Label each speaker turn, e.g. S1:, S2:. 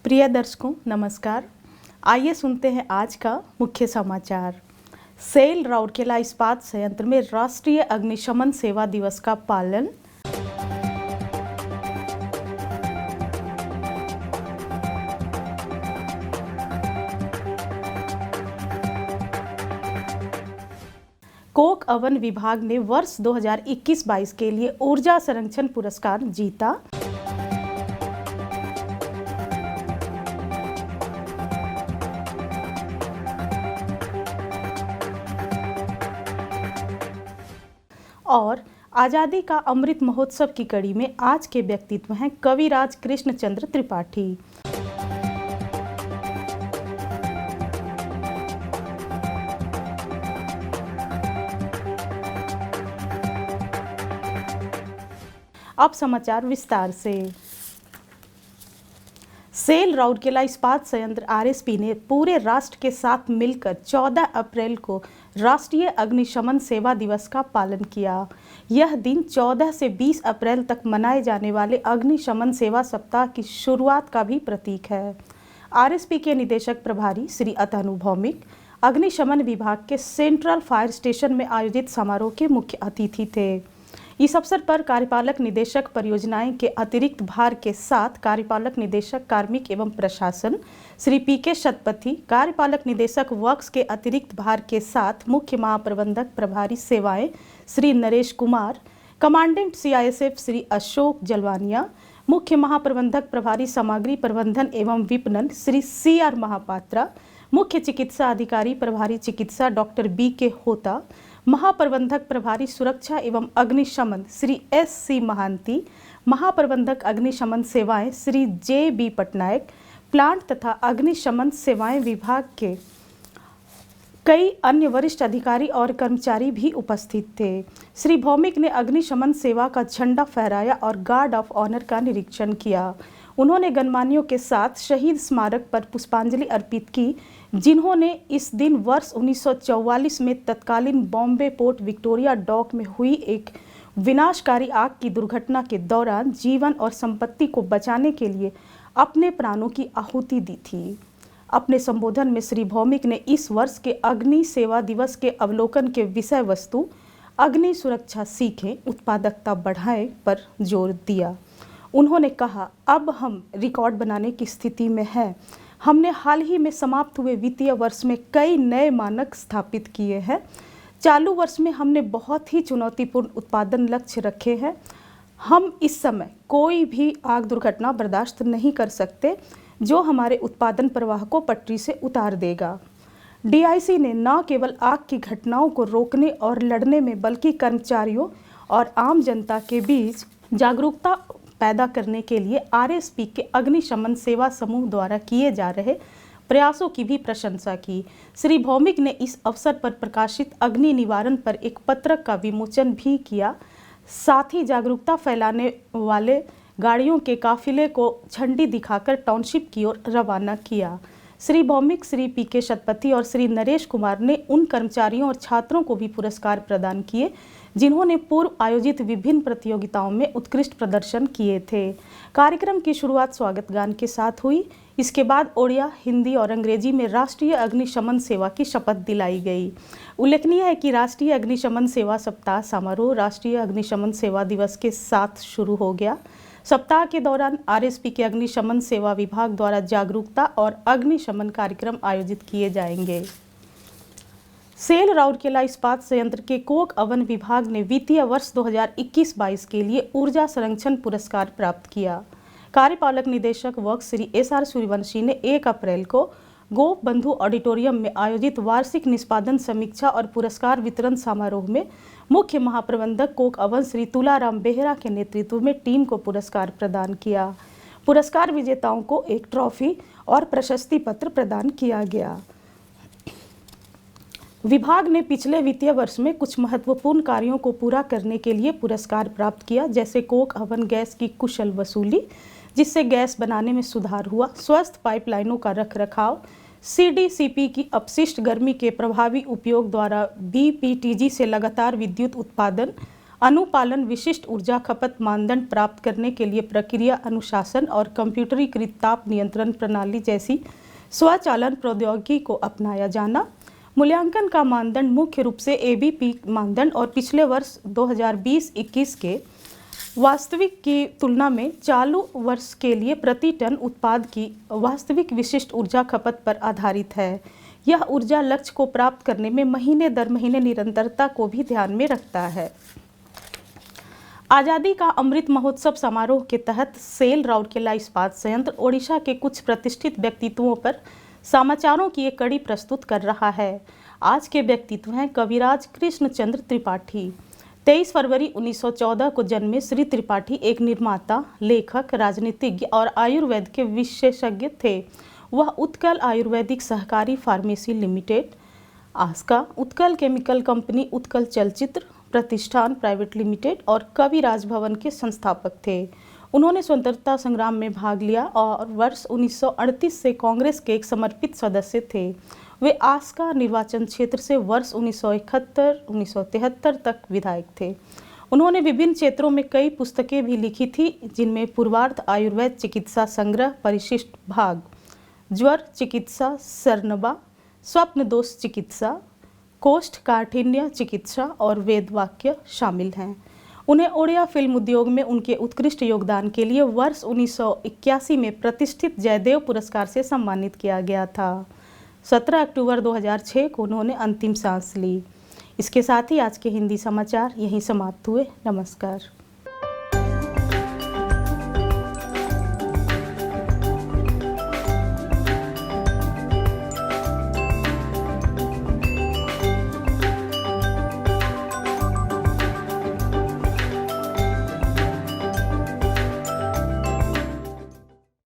S1: प्रिय दर्शकों नमस्कार। आइए सुनते हैं आज का मुख्य समाचार। सेल राउरकेला इस्पात संयंत्र में राष्ट्रीय अग्निशमन सेवा दिवस का पालन। कोक ओवन विभाग ने वर्ष 2021-22 के लिए ऊर्जा संरक्षण पुरस्कार जीता। और आज़ादी का अमृत महोत्सव की कड़ी में आज के व्यक्तित्व हैं कविराज कृष्णचंद्र त्रिपाठी। अब समाचार विस्तार से। सेल राउरकेला इस्पात संयंत्र आरएसपी ने पूरे राष्ट्र के साथ मिलकर 14 अप्रैल को राष्ट्रीय अग्निशमन सेवा दिवस का पालन किया। यह दिन 14 से 20 अप्रैल तक मनाए जाने वाले अग्निशमन सेवा सप्ताह की शुरुआत का भी प्रतीक है। आरएसपी के निदेशक प्रभारी श्री अतनु भौमिक अग्निशमन विभाग के सेंट्रल फायर स्टेशन में आयोजित समारोह के मुख्य अतिथि थे। इस अवसर पर कार्यपालक निदेशक परियोजनाएं के अतिरिक्त भार के साथ कार्यपालक निदेशक कार्मिक एवं प्रशासन श्री पीके शतपथी, कार्यपालक निदेशक वर्क्स के अतिरिक्त भार के साथ मुख्य महाप्रबंधक प्रभारी सेवाएं श्री नरेश कुमार, कमांडेंट सीआईएसएफ श्री अशोक जलवानिया, मुख्य महाप्रबंधक प्रभारी सामग्री प्रबंधन एवं विपणन श्री सीआर महापात्रा, मुख्य चिकित्सा अधिकारी प्रभारी चिकित्सा डॉक्टर बीके होता, महाप्रबंधक प्रभारी सुरक्षा एवं अग्निशमन श्री एससी महांती, महाप्रबंधक अग्निशमन सेवाएं श्री जेबी पटनायक, प्लांट तथा अग्निशमन सेवाएं विभाग के कई अन्य वरिष्ठ अधिकारी और कर्मचारी भी उपस्थित थे। श्री भौमिक ने अग्निशमन सेवा का झंडा फहराया और गार्ड ऑफ ऑनर का निरीक्षण किया। उन्होंने गणमान्यों के साथ शहीद स्मारक पर पुष्पांजलि अर्पित की, जिन्होंने इस दिन वर्ष 1944 में तत्कालीन बॉम्बे पोर्ट विक्टोरिया डॉक में हुई एक विनाशकारी आग की दुर्घटना के दौरान जीवन और संपत्ति को बचाने के लिए अपने प्राणों की आहुति दी थी। अपने संबोधन में श्री भौमिक ने इस वर्ष के अग्नि सेवा दिवस के अवलोकन के विषय वस्तु अग्नि सुरक्षा सीखें, उत्पादकता बढ़ाएं पर जोर दिया। उन्होंने कहा, अब हम रिकॉर्ड बनाने की स्थिति में हैं। हमने हाल ही में समाप्त हुए वित्तीय वर्ष में कई नए मानक स्थापित किए हैं। चालू वर्ष में हमने बहुत ही चुनौतीपूर्ण उत्पादन लक्ष्य रखे हैं। हम इस समय कोई भी आग दुर्घटना बर्दाश्त नहीं कर सकते जो हमारे उत्पादन प्रवाह को पटरी से उतार देगा। डीआईसी ने न केवल आग की घटनाओं को रोकने और लड़ने में बल्कि कर्मचारियों और आम जनता के बीच जागरूकता पैदा करने के लिए आरएसपी के अग्निशमन सेवा समूह द्वारा किए जा रहे प्रयासों की भी प्रशंसा की। श्री भौमिक ने इस अवसर पर प्रकाशित अग्नि निवारण पर एक पत्रक का विमोचन भी किया। साथ ही जागरूकता फैलाने वाले गाड़ियों के काफिले को झंडी दिखाकर टाउनशिप की ओर रवाना किया। श्री भौमिक, श्री पीके शतपथी और श्री नरेश कुमार ने उन कर्मचारियों और छात्रों को भी पुरस्कार प्रदान किए जिन्होंने पूर्व आयोजित विभिन्न प्रतियोगिताओं में उत्कृष्ट प्रदर्शन किए थे। कार्यक्रम की शुरुआत स्वागत गान के साथ हुई। इसके बाद ओडिया, हिंदी और अंग्रेजी में राष्ट्रीय अग्निशमन सेवा की शपथ दिलाई गई। उल्लेखनीय है कि राष्ट्रीय अग्निशमन सेवा सप्ताह समारोह राष्ट्रीय अग्निशमन सेवा दिवस के साथ शुरू हो गया। सप्ताह के दौरान आरएसपी के अग्निशमन सेवा विभाग द्वारा जागरूकता और अग्निशमन कार्यक्रम आयोजित किए जाएंगे। सेल राउरकेला इस्पात संयंत्र के कोक ओवन विभाग ने वित्तीय वर्ष 2021-22 के लिए ऊर्जा संरक्षण पुरस्कार प्राप्त किया। कार्यपालक निदेशक वर्क्स श्री एसआर सूर्यवंशी ने 1 अप्रैल को गोप बंधु ऑडिटोरियम में आयोजित वार्षिक निष्पादन समीक्षा और पुरस्कार वितरण समारोह में मुख्य महाप्रबंधक कोक ओवन श्री तुलाराम बेहरा के नेतृत्व में टीम को पुरस्कार प्रदान किया। पुरस्कार विजेताओं को एक ट्रॉफी और प्रशस्ति पत्र प्रदान किया गया। विभाग ने पिछले वित्तीय वर्ष में कुछ महत्वपूर्ण कार्यों को पूरा करने के लिए पुरस्कार प्राप्त किया, जैसे कोक ओवन गैस की कुशल वसूली जिससे गैस बनाने में सुधार हुआ, स्वस्थ पाइपलाइनों का रखरखाव, सीडीसीपी की अपशिष्ट गर्मी के प्रभावी उपयोग द्वारा बीपीटीजी से लगातार विद्युत उत्पादन, अनुपालन, विशिष्ट ऊर्जा खपत मानदंड प्राप्त करने के लिए प्रक्रिया अनुशासन और कंप्यूटरीकृत ताप नियंत्रण प्रणाली जैसी स्वचालन प्रौद्योगिकी को अपनाया जाना। मूल्यांकन का मानदंड मुख्य रूप से ABP मानदंड और पिछले वर्ष 2020-21 के वास्तविक की तुलना में चालू वर्ष के लिए प्रति टन उत्पाद की वास्तविक विशिष्ट ऊर्जा खपत पर आधारित है। यह ऊर्जा लक्ष्य को प्राप्त करने में महीने दर महीने निरंतरता को भी ध्यान में रखता है। आज़ादी का अमृत महोत्सव समारोह के तहत सेल राउरकेला इस्पात संयंत्र ओडिशा के कुछ प्रतिष्ठित व्यक्तित्वों पर समाचारों की एक कड़ी प्रस्तुत कर रहा है। आज के व्यक्तित्व हैं कविराज कृष्णचंद्र त्रिपाठी। 23 फरवरी 1914 को जन्मे श्री त्रिपाठी एक निर्माता, लेखक, राजनीतिज्ञ और आयुर्वेद के विशेषज्ञ थे। वह Utkal Ayurvedic Sahakari pharmacy limited, Aska, Utkal chemical company, Utkal Chalachitra Pratishthan private limited और कवि राजभवन के संस्थापक थे। उन्होंने स्वतंत्रता संग्राम में भाग लिया और वर्ष 1938 से कांग्रेस के एक समर्पित सदस्य थे। वे आस्का निर्वाचन क्षेत्र से वर्ष 1971-1973 तक विधायक थे। उन्होंने विभिन्न क्षेत्रों में कई पुस्तकें भी लिखी थी, जिनमें पूर्वार्ध आयुर्वेद चिकित्सा संग्रह, परिशिष्ट भाग, ज्वर चिकित्सा, सरनबा, स्वप्न दोष चिकित्सा, कोष्ठकाठिन्य चिकित्सा और वेद वाक्य शामिल हैं। उन्हें ओडिया फिल्म उद्योग में उनके उत्कृष्ट योगदान के लिए वर्ष 1981 में प्रतिष्ठित जयदेव पुरस्कार से सम्मानित किया गया था। 17 अक्टूबर 2006 को उन्होंने अंतिम सांस ली। इसके साथ ही आज के हिंदी समाचार यहीं समाप्त हुए। नमस्कार।